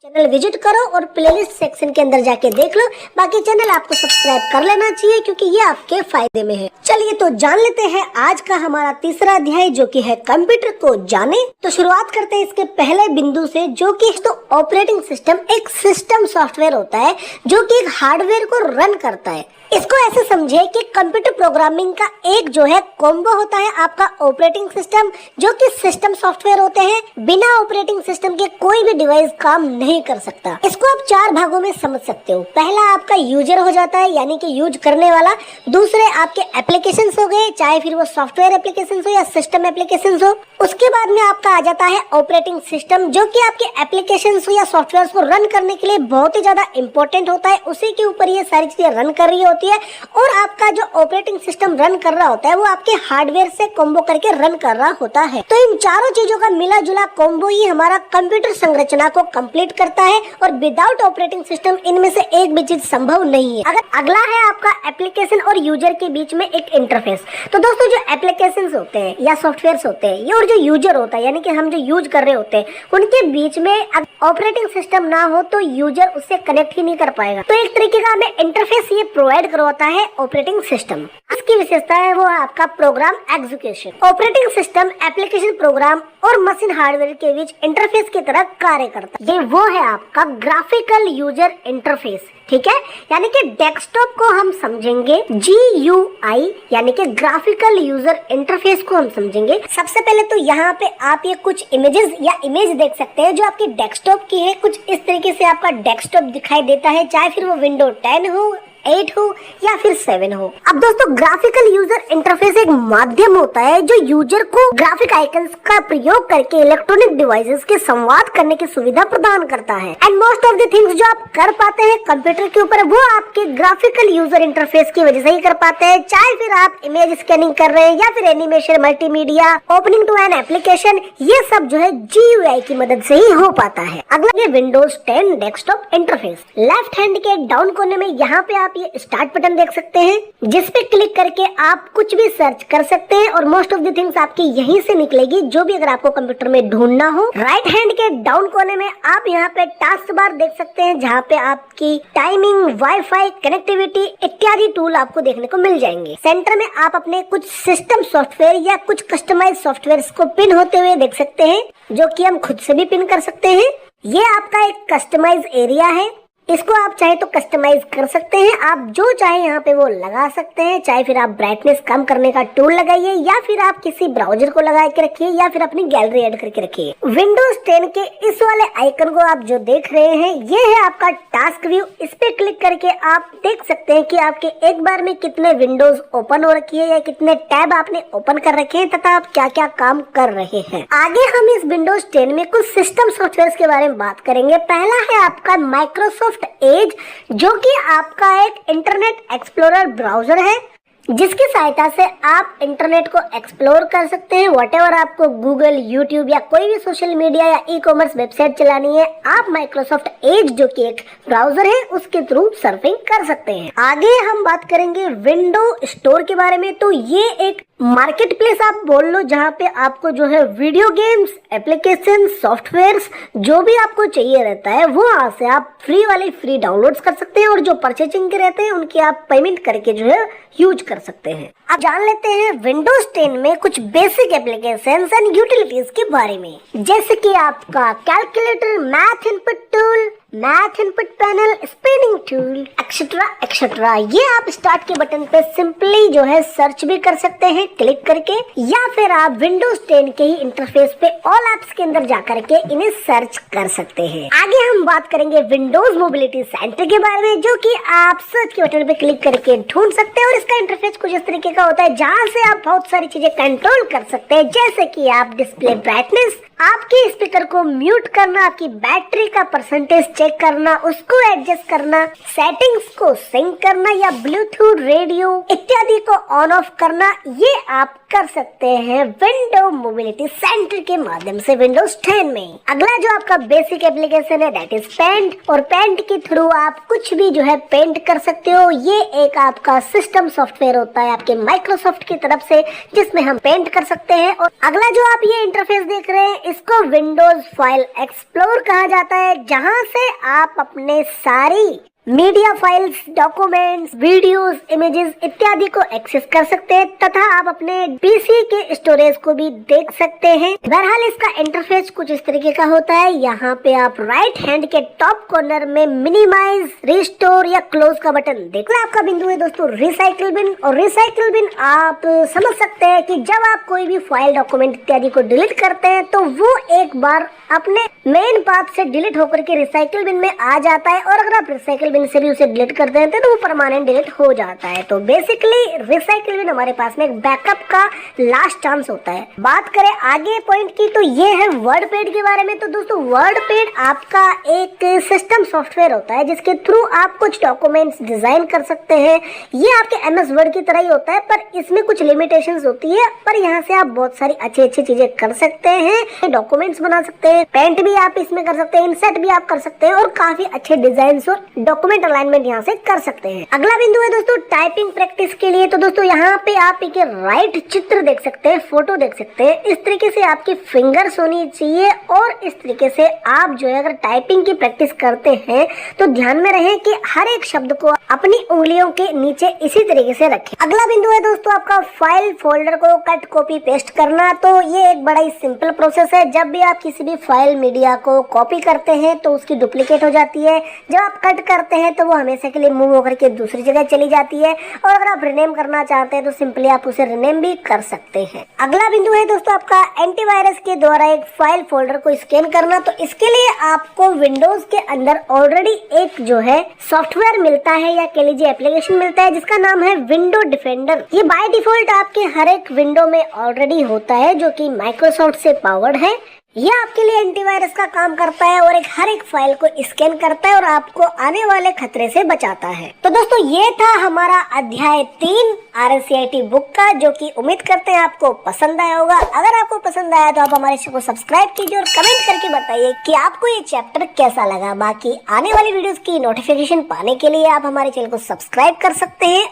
Channel visit करो और playlist section के अंदर जाके देख लो। बाकी चैनल आपको सब्सक्राइब कर लेना चाहिए क्योंकि ये आपके फायदे में है। चलिए तो जान लेते हैं आज का हमारा तीसरा अध्याय जो कि है कंप्यूटर को जाने। तो शुरुआत करते हैं इसके पहले बिंदु से, जो कि तो ऑपरेटिंग सिस्टम एक सिस्टम सॉफ्टवेयर होता है जो कि एक हार्डवेयर को रन करता है। इसको ऐसे समझे कि कंप्यूटर प्रोग्रामिंग का एक जो है कॉम्बो होता है आपका ऑपरेटिंग सिस्टम, जो कि सिस्टम सॉफ्टवेयर होते हैं। बिना ऑपरेटिंग सिस्टम के कोई भी डिवाइस काम नहीं कर सकता। इसको आप चार भागों में समझ सकते हो। पहला आपका यूजर हो जाता है, यानी कि यूज करने वाला। दूसरे आपके एप्लीकेशंस हो गए, चाहे फिर वो सॉफ्टवेयर एप्लीकेशंस हो या सिस्टम एप्लीकेशंस हो। उसके बाद में आपका आ जाता है ऑपरेटिंग सिस्टम, जो कि आपके एप्लीकेशंस या सॉफ्टवेयर को रन करने के लिए बहुत ही ज्यादा इंपॉर्टेंट होता है। उसी के ऊपर ये सारी चीजें रन कर रही होती है और आपका जो ऑपरेटिंग सिस्टम रन कर रहा होता है वो आपके हार्डवेयर से कॉम्बो करके रन कर रहा होता है। तो इन चारों चीजों का मिला जुला कॉम्बो ही हमारा कंप्यूटर संरचना को कंप्लीट करता है और विदाउट ऑपरेटिंग सिस्टम इनमें से एक भी चीज संभव नहीं है। अगर अगला है आपका एप्लीकेशन और यूजर के बीच में एक इंटरफेस। तो दोस्तों जो एप्लीकेशंस होते हैं या सॉफ्टवेयर होते हैं, ये और जो यूजर होता है यानी कि हम जो यूज कर रहे होते हैं, उनके बीच में ऑपरेटिंग सिस्टम ना हो तो यूजर उससे कनेक्ट ही नहीं कर पाएगा। तो एक तरीके का हमें इंटरफेस ये प्रोवाइड करवाता है ऑपरेटिंग सिस्टम। इसकी विशेषता है वो है आपका program execution. Operating system application program और मशीन हार्डवेयर के बीच इंटरफेस की तरह कार्य करता है। ये वो है आपका ग्राफिकल यूजर इंटरफेस, ठीक है। यानी कि डेस्कटॉप को हम समझेंगे GUI, यानी कि ग्राफिकल यूजर इंटरफेस को हम समझेंगे। सबसे पहले तो यहाँ पे आप ये कुछ इमेजेस या इमेज देख सकते हैं जो आपकी डेस्कटॉप की है। कुछ इस तरीके से आपका डेस्कटॉप दिखाई देता है, चाहे फिर वो विंडो 10 हो, 8 हो या फिर 7 हो। अब दोस्तों ग्राफिकल यूजर इंटरफेस एक माध्यम होता है जो यूजर को ग्राफिक आइकन्स का प्रयोग करके इलेक्ट्रॉनिक डिवाइसेस के संवाद करने की सुविधा प्रदान करता है। And most of the things जो आप कर पाते हैं कंप्यूटर के ऊपर वो आपके ग्राफिकल यूजर इंटरफेस की वजह से ही कर पाते हैं। चाहे फिर आप इमेज स्कैनिंग कर रहे हैं या फिर animation, multimedia, opening to an application, ये सब जो है GUI की मदद से ही हो पाता है। अगला है Windows 10 desktop interface. Left hand के डाउन कोने में यहाँ पे आप ये स्टार्ट बटन देख सकते हैं, जिस पे क्लिक करके आप कुछ भी सर्च कर सकते हैं और मोस्ट ऑफ द थिंग्स आपकी यहीं से निकलेगी, जो भी अगर आपको कंप्यूटर में ढूंढना हो। राइट हैंड के डाउन कोने में आप यहाँ पे टास्क बार देख सकते हैं, जहाँ पे आपकी टाइमिंग, वाईफाई, कनेक्टिविटी इत्यादि टूल आपको देखने को मिल जाएंगे। सेंटर में आप अपने कुछ सिस्टम सॉफ्टवेयर या कुछ कस्टमाइज सॉफ्टवेयर को पिन होते हुए देख सकते हैं, जो कि हम खुद से भी पिन कर सकते हैं। ये आपका एक कस्टमाइज एरिया है, इसको आप चाहे तो कस्टमाइज कर सकते हैं। आप जो चाहे यहाँ पे वो लगा सकते हैं, चाहे फिर आप ब्राइटनेस कम करने का टूल लगाइए या फिर आप किसी ब्राउजर को लगा के रखिए या फिर अपनी गैलरी ऐड करके रखिए। विंडोज 10 के इस वाले आइकन को आप जो देख रहे हैं ये है आपका टास्क व्यू। इस पे क्लिक करके आप देख सकते हैं कि आपके एक बार में कितने विंडोज ओपन हो रखी है या कितने टैब आपने ओपन कर रखे हैं तथा आप क्या क्या काम कर रहे हैं। आगे हम इस विंडोज 10 में कुछ सिस्टम सॉफ्टवेयर के बारे में बात करेंगे। पहला है आपका माइक्रोसॉफ्ट एज, जो कि आपका एक इंटरनेट एक्सप्लोरर ब्राउजर है, जिसकी सहायता से आप इंटरनेट को एक्सप्लोर कर सकते हैं। व्हाटएवर आपको गूगल, यूट्यूब या कोई भी सोशल मीडिया या ई-कॉमर्स वेबसाइट चलानी है, आप माइक्रोसॉफ्ट एज जो कि एक ब्राउजर है उसके थ्रू सर्फिंग कर सकते हैं। आगे हम बात करेंगे विंडो स्टोर के बारे में। तो ये एक मार्केट प्लेस आप बोल लो, जहाँ पे आपको जो है वीडियो गेम्स, एप्लीकेशन, सॉफ्टवेयर्स जो भी आपको चाहिए रहता है वो वहाँ से आप फ्री डाउनलोड्स कर सकते हैं और जो परचेजिंग के रहते हैं उनकी आप पेमेंट करके जो है यूज कर सकते हैं। अब जान लेते हैं विंडोज 10 में कुछ बेसिक एप्लीकेशंस एंड यूटिलिटीज के बारे में, जैसे कि आपका calculator, math input tool, math input panel, spelling tool, etcetera etcetera. ये आप स्टार्ट के बटन पे सिंपली जो है सर्च भी कर सकते हैं क्लिक करके, या फिर आप विंडोज 10 के ही इंटरफेस पे ऑल एप्स के अंदर जाकर के इन्हें सर्च कर सकते हैं। आगे हम बात करेंगे विंडोज मोबिलिटी सेंटर के बारे में, जो कि आप सर्च के बटन पे क्लिक करके ढूंढ सकते हैं और इसका इंटरफेस कुछ इस तरीके का होता है, जहाँ से आप बहुत सारी चीजें कंट्रोल कर सकते हैं, जैसे कि आप डिस्प्ले ब्राइटनेस, आपके स्पीकर को म्यूट करना, आपकी बैटरी का परसेंटेज चेक करना, उसको एडजस्ट करना, सेटिंग्स को सिंक करना या ब्लूटूथ, रेडियो इत्यादि को ऑन ऑफ करना, ये आप कर सकते हैं विंडो मोबिलिटी सेंटर के माध्यम से विंडोज 10 में। अगला जो आपका बेसिक एप्लीकेशन है दैट इज पेंट, और पेंट के थ्रू आप कुछ भी जो है पेंट कर सकते हो। ये एक आपका सिस्टम सॉफ्टवेयर होता है आपके माइक्रोसॉफ्ट की तरफ से, जिसमें हम पेंट कर सकते हैं। और अगला जो आप ये इंटरफेस देख रहे हैं इसको विंडोज फाइल एक्सप्लोर कहा जाता है, जहां से आप अपने सारी media files, documents, videos, images इत्यादि को एक्सेस कर सकते हैं तथा आप अपने पीसी के स्टोरेज को भी देख सकते हैं। बहरहाल इसका इंटरफेस कुछ इस तरीके का होता है। यहाँ पे आप राइट हैंड के टॉप कॉर्नर में मिनिमाइज, रिस्टोर या क्लोज का बटन देख लो। आपका बिंदु है दोस्तों रिसाइकिल बिन, और रिसाइकिल बिन आप समझ सकते हैं कि जब आप कोई भी फाइल, डॉक्यूमेंट इत्यादि को डिलीट करते हैं तो वो एक बार अपने मेन पाथ से डिलीट होकर के रिसाइकिल बिन में आ जाता है, और अगर आप रिसाइकिल बिन से भी उसे डिलीट कर देते हैं तो वो परमानेंट डिलीट हो जाता है। तो बेसिकली रिसाइकिल बिन हमारे पास में एक बैकअप का लास्ट चांस होता है। बात करें आगे पॉइंट की तो ये है वर्डपैड के बारे में। तो दोस्तों वर्डपैड आपका एक सिस्टम सॉफ्टवेयर होता है जिसके थ्रू आप कुछ डॉक्यूमेंट्स डिजाइन कर सकते हैं। ये आपके एमएस वर्ड की तरह ही होता है, पर इसमें कुछ लिमिटेशंस होती है, पर यहाँ से आप बहुत सारी अच्छी चीजें कर सकते हैं। डॉक्यूमेंट्स बना सकते हैं, पेंट भी आप इसमें कर सकते हैं, इंसर्ट भी आप कर सकते हैं, और काफी अच्छे डिजाइन और डॉक्यूमेंट अलाइनमेंट यहाँ से कर सकते हैं। अगला बिंदु है दोस्तों टाइपिंग प्रैक्टिस के लिए। तो दोस्तों यहाँ पे आप एक राइट चित्र देख सकते हैं, फोटो देख सकते हैं। इस तरीके से आपकी फिंगर्स होनी चाहिए, और इस तरीके से आप जो है अगर टाइपिंग की प्रैक्टिस करते हैं तो ध्यान में रहे कि हर एक शब्द को अपनी उंगलियों के नीचे इसी तरीके से रखें। अगला बिंदु है दोस्तों आपका फाइल फोल्डर को कट, कॉपी, पेस्ट करना। तो ये एक बड़ा ही सिंपल प्रोसेस है। जब भी आप किसी भी फाइल, मीडिया को कॉपी करते हैं तो उसकी डुप्लीकेट हो जाती है। जब आप कट करते हैं तो वो हमेशा के लिए मूव होकर के दूसरी जगह चली जाती है, और अगर आप रिनेम करना चाहते हैं तो सिंपली आप उसे रिनेम भी कर सकते हैं। अगला बिंदु है दोस्तों आपका एंटीवायरस के द्वारा एक फाइल फोल्डर को स्कैन करना। तो इसके लिए आपको विंडोज के अंदर ऑलरेडी एक जो है सॉफ्टवेयर मिलता है, या कह लीजिए एप्लीकेशन मिलता है, जिसका नाम है विंडो डिफेंडर। ये बाय डिफॉल्ट आपके हर एक विंडो में ऑलरेडी होता है, जो कि माइक्रोसॉफ्ट से पावर्ड है। ये आपके लिए एंटीवायरस का काम करता है, और हर एक फाइल को स्कैन करता है और आपको आने वाले खतरे से बचाता है। तो दोस्तों ये था हमारा अध्याय 3 RSCIT बुक का, जो कि उम्मीद करते हैं आपको पसंद आया होगा। अगर आपको पसंद आया तो आप हमारे चैनल को सब्सक्राइब कीजिए और कमेंट करके बताइए कि आपको ये चैप्टर कैसा लगा। बाकी आने वाली वीडियोस की नोटिफिकेशन पाने के लिए आप हमारे चैनल को सब्सक्राइब कर सकते हैं।